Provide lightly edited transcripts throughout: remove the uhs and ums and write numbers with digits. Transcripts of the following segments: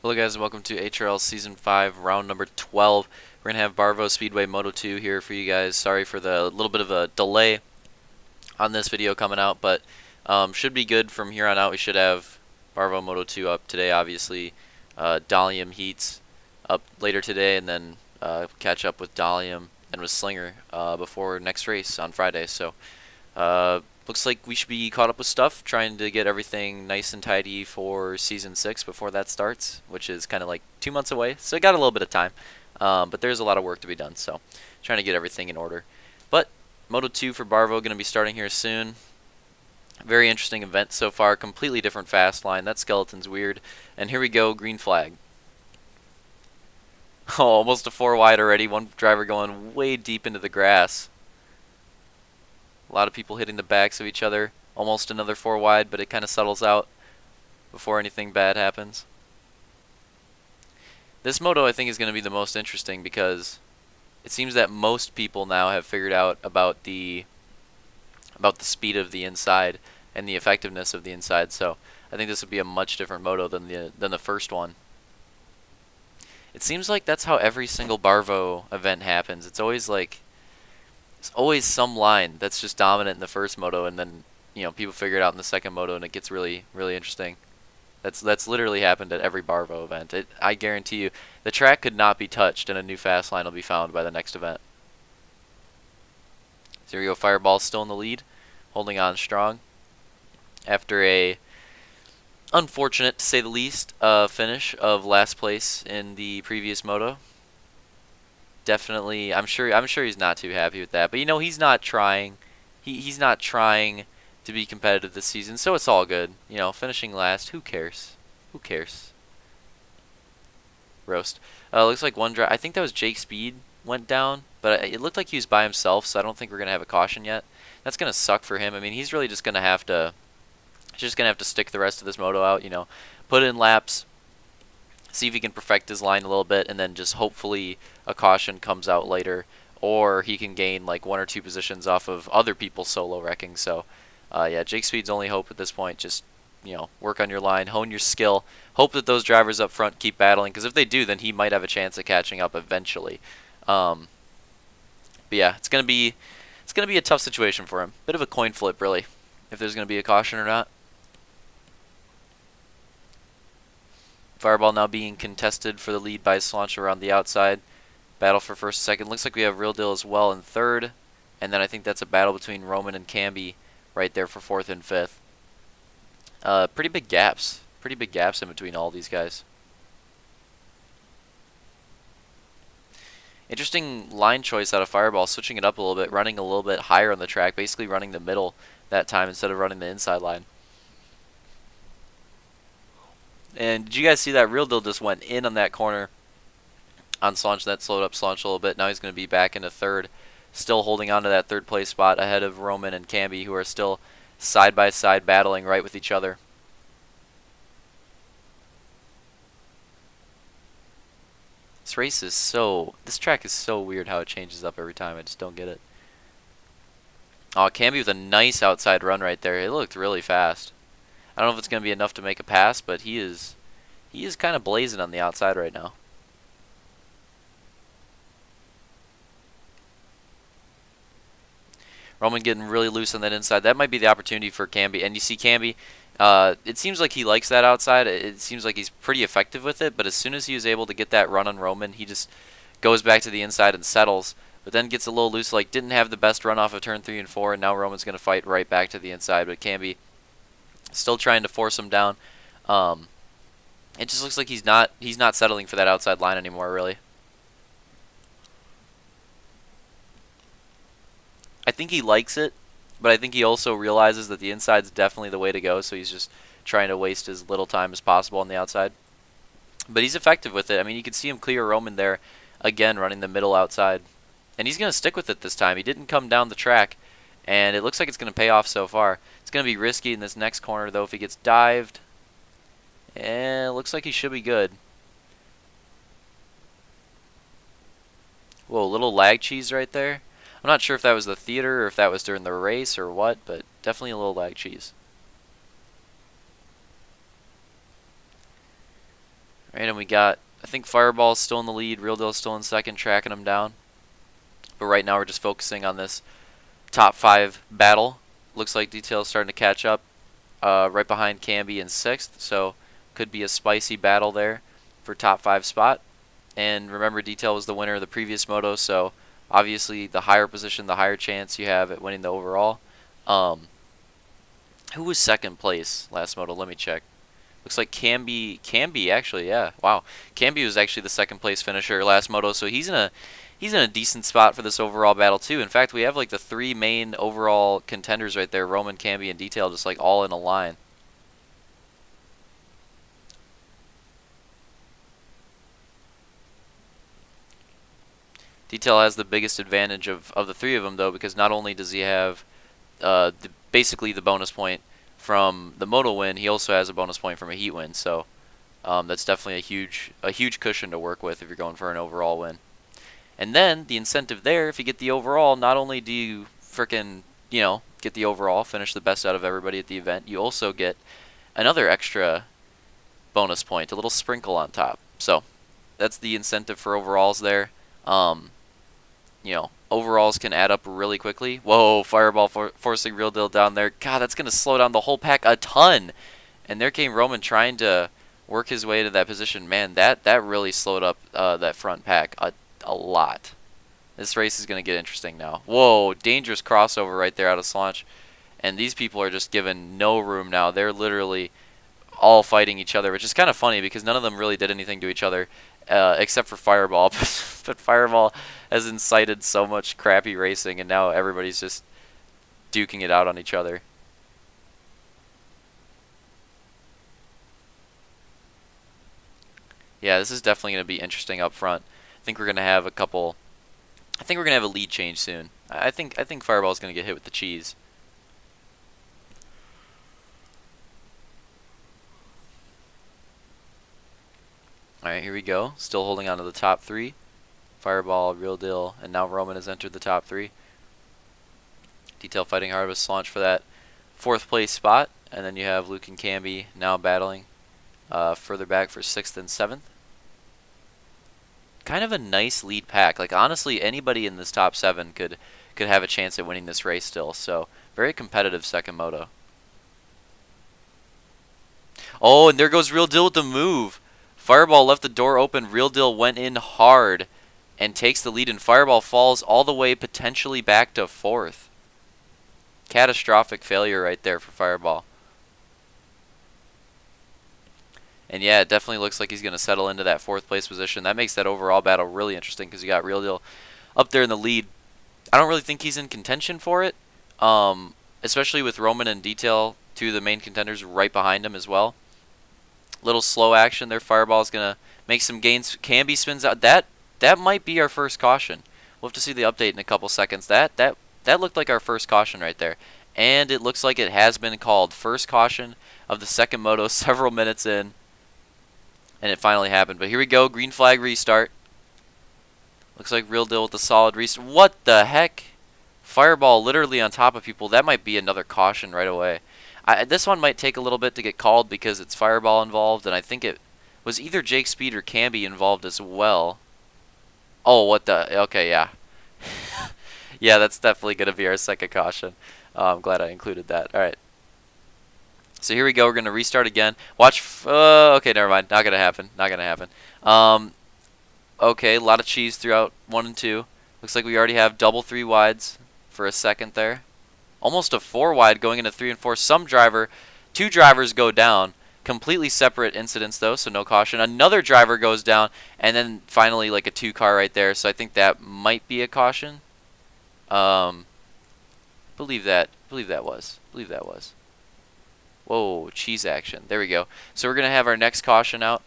Hello guys and welcome to HRL Season 5, round number 12. We're going to have Barvo Speedway Moto 2 here for you guys. Sorry for the little bit of a delay on this video coming out, but should be good from here on out. We should have Barvo Moto 2 up today, obviously. Dalium Heats up later today, and then catch up with Dalium and with Slinger before next race on Friday. So looks like we should be caught up with stuff, trying to get everything nice and tidy for Season 6 before that starts, which is kind of like 2 months away, so got a little bit of time. But there's a lot of work to be done, so trying to get everything in order. But Moto 2 for Barvo going to be starting here soon. Very interesting event so far, completely different fast line. That skeleton's weird. And here we go, green flag. Oh, almost a 4 wide already. One driver going way deep into the grass. A lot of people hitting the backs of each other. Almost another 4 wide, but it kind of settles out before anything bad happens. This moto I think is going to be the most interesting because it seems that most people now have figured out about the speed of the inside and the effectiveness of the inside. So I think this would be a much different moto than the first one. It seems like that's how every single Barvo event happens. It's always like there's always some line that's just dominant in the first moto, and then people figure it out in the second moto, and it gets really interesting. That's literally happened at every Barvo event. I guarantee you, the track could not be touched, and a new fast line will be found by the next event. So here we go. Fireball still in the lead, holding on strong after a unfortunate, to say the least, finish of last place in the previous moto. Definitely, I'm sure he's not too happy with that. But he's not trying. He's not trying to be competitive this season, so it's all good. Finishing last, who cares? Who cares? Roast. Looks like one drive. I think that was Jake Speed went down, but it looked like he was by himself, so I don't think we're gonna have a caution yet. That's gonna suck for him. I mean, he's really just gonna have to stick the rest of this moto out. Put in laps, see if he can perfect his line a little bit, and then just hopefully a caution comes out later, or he can gain like 1 or 2 positions off of other people solo wrecking. So yeah, Jake Speed's only hope at this point. Just work on your line, hone your skill, hope that those drivers up front keep battling, because if they do, then he might have a chance of catching up eventually. But yeah, it's gonna be a tough situation for him. Bit of a coin flip, really, if there's gonna be a caution or not. Fireball now being contested for the lead by Slancha around the outside. Battle for first and second. Looks like we have Real Deal as well in third. And then I think that's a battle between Roman and Camby right there for fourth and fifth. Pretty big gaps. Pretty big gaps in between all these guys. Interesting line choice out of Fireball, switching it up a little bit, running a little bit higher on the track, basically running the middle that time instead of running the inside line. And did you guys see that? Real Deal just went in on that corner on Slancha. That slowed up Slancha a little bit. Now he's going to be back into third, still holding on to that third place spot ahead of Roman and Camby, who are still side by side battling right with each other. This track is so weird how it changes up every time. I just don't get it. Oh, Camby with a nice outside run right there. It looked really fast. I don't know if it's going to be enough to make a pass, but he is kind of blazing on the outside right now. Roman getting really loose on that inside. That might be the opportunity for Camby. And you see Camby, it seems like he likes that outside. It seems like he's pretty effective with it, but as soon as he was able to get that run on Roman, he just goes back to the inside and settles, but then gets a little loose, like didn't have the best run off of turn 3 and 4, and now Roman's going to fight right back to the inside, but Camby still trying to force him down. It just looks like he's not settling for that outside line anymore, really. I think he likes it, but I think he also realizes that the inside's definitely the way to go, so he's just trying to waste as little time as possible on the outside. But he's effective with it. I mean, you can see him clear Roman there, again, running the middle outside. And he's going to stick with it this time. He didn't come down the track, and it looks like it's going to pay off so far. It's going to be risky in this next corner, though, if he gets dived. And it looks like he should be good. Whoa, little lag cheese right there. I'm not sure if that was the theater or if that was during the race or what, but definitely a little lag cheese. Right, and we got, I think Fireball's still in the lead, Real Deal's still in second, tracking him down. But right now we're just focusing on this top 5 battle. Looks like Detail's starting to catch up, right behind Camby in 6th, so could be a spicy battle there for top 5 spot. And remember, Detail was the winner of the previous moto, so obviously the higher position, the higher chance you have at winning the overall. Who was second place last moto? Let me check. Looks like Camby actually, yeah. Wow. Camby was actually the second place finisher last moto, so he's in a decent spot for this overall battle too. In fact, we have like the 3 main overall contenders right there, Roman, Camby, and Detail, just like all in a line. Detail has the biggest advantage of the 3 of them though, because not only does he have basically the bonus point from the moto win, he also has a bonus point from a heat win. So that's definitely a huge cushion to work with if you're going for an overall win. And then the incentive there, if you get the overall, not only do you frickin', get the overall, finish the best out of everybody at the event, you also get another extra bonus point, a little sprinkle on top. So that's the incentive for overalls there. Overalls can add up really quickly. Whoa, Fireball forcing Real Deal down there. God, that's going to slow down the whole pack a ton. And there came Roman trying to work his way to that position. Man, that really slowed up that front pack a lot. This race is going to get interesting now. Whoa, dangerous crossover right there out of Slaunch. And these people are just given no room now. They're literally all fighting each other, which is kind of funny because none of them really did anything to each other. Except for Fireball, but Fireball has incited so much crappy racing, and now everybody's just duking it out on each other. Yeah, this is definitely going to be interesting up front. I think we're going to have a lead change soon. I think Fireball's going to get hit with the cheese. Alright, here we go. Still holding on to the top 3. Fireball, Real Deal, and now Roman has entered the top 3. Detail fighting hard with Slaunch for that 4th place spot. And then you have Luke and Camby now battling further back for 6th and 7th. Kind of a nice lead pack. Like, honestly, anybody in this top 7 could have a chance at winning this race still. So, very competitive second moto. Oh, and there goes Real Deal with the move. Fireball left the door open. Real Deal went in hard and takes the lead, and Fireball falls all the way potentially back to 4th. Catastrophic failure right there for Fireball. And yeah, it definitely looks like he's going to settle into that 4th place position. That makes that overall battle really interesting because you got Real Deal up there in the lead. I don't really think he's in contention for it, especially with Roman and Detail, 2 of the main contenders, right behind him as well. Little slow action there. Fireball's going to make some gains. Camby spins out. That might be our first caution. We'll have to see the update in a couple seconds. That looked like our first caution right there. And it looks like it has been called. First caution of the second moto, several minutes in. And it finally happened. But here we go. Green flag restart. Looks like Real Deal with a solid restart. What the heck? Fireball literally on top of people. That might be another caution right away. This one might take a little bit to get called because it's Fireball involved, and I think it was either Jake Speed or Camby involved as well. Oh, what the? Okay, yeah. Yeah, that's definitely going to be our second caution. I'm glad I included that. All right. So here we go. We're going to restart again. Watch. Okay, never mind. Not going to happen. Not going to happen. Okay, a lot of cheese throughout 1 and 2. Looks like we already have double 3 wides for a second there. Almost a 4 wide going into 3 and 4. 2 drivers go down. Completely separate incidents though, so no caution. Another driver goes down, and then finally like a 2 car right there. So I think that might be a caution. Believe that was. Whoa, cheese action. There we go. So we're gonna have our next caution out.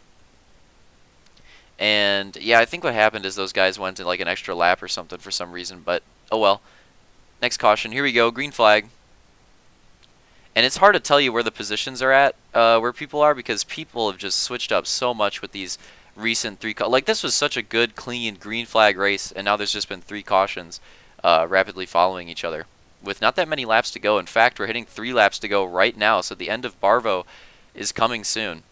And yeah, I think what happened is those guys went in like an extra lap or something for some reason, but oh well. Next caution. Here we go. Green flag. And it's hard to tell you where the positions are at, where people are, because people have just switched up so much with these recent 3 like this was such a good, clean green flag race, and now there's just been 3 cautions rapidly following each other with not that many laps to go. In fact, we're hitting 3 laps to go right now, so the end of Barvo is coming soon.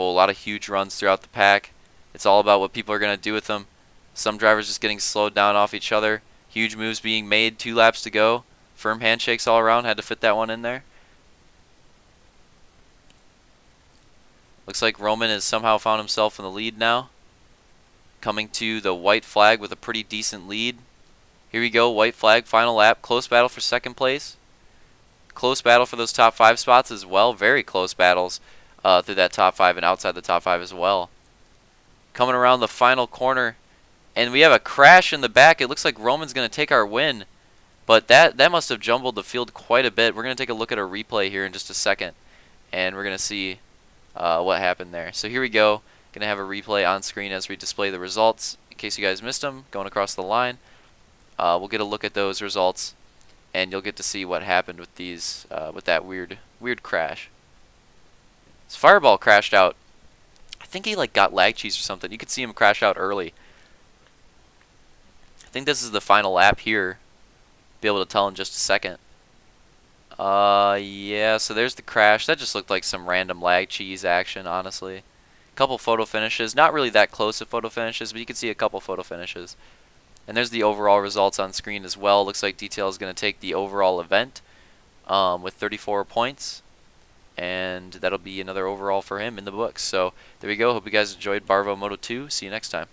Well, a lot of huge runs throughout the pack. It's all about what people are going to do with them. Some drivers just getting slowed down off each other. Huge moves being made. 2 laps to go. Firm handshakes all around. Had to fit that one in there. Looks like Roman has somehow found himself in the lead now. Coming to the white flag with a pretty decent lead. Here we go. White flag. Final lap. Close battle for second place. Close battle for those top 5 spots as well. Very close battles through that top 5 and outside the top 5 as well. Coming around the final corner. And we have a crash in the back. It looks like Roman's going to take our win. But that must have jumbled the field quite a bit. We're going to take a look at a replay here in just a second. And we're going to see what happened there. So here we go. Going to have a replay on screen as we display the results. In case you guys missed them, going across the line. We'll get a look at those results. And you'll get to see what happened with these, with that weird crash. This Fireball crashed out. I think he like got lag cheese or something. You could see him crash out early. I think this is the final lap here. Be able to tell in just a second. Yeah, so there's the crash. That just looked like some random lag cheese action, honestly. A couple photo finishes. Not really that close to photo finishes, but you can see a couple photo finishes. And there's the overall results on screen as well. Looks like Detail is going to take the overall event with 34 points. And that'll be another overall for him in the books. So there we go. Hope you guys enjoyed Barvo Moto 2. See you next time.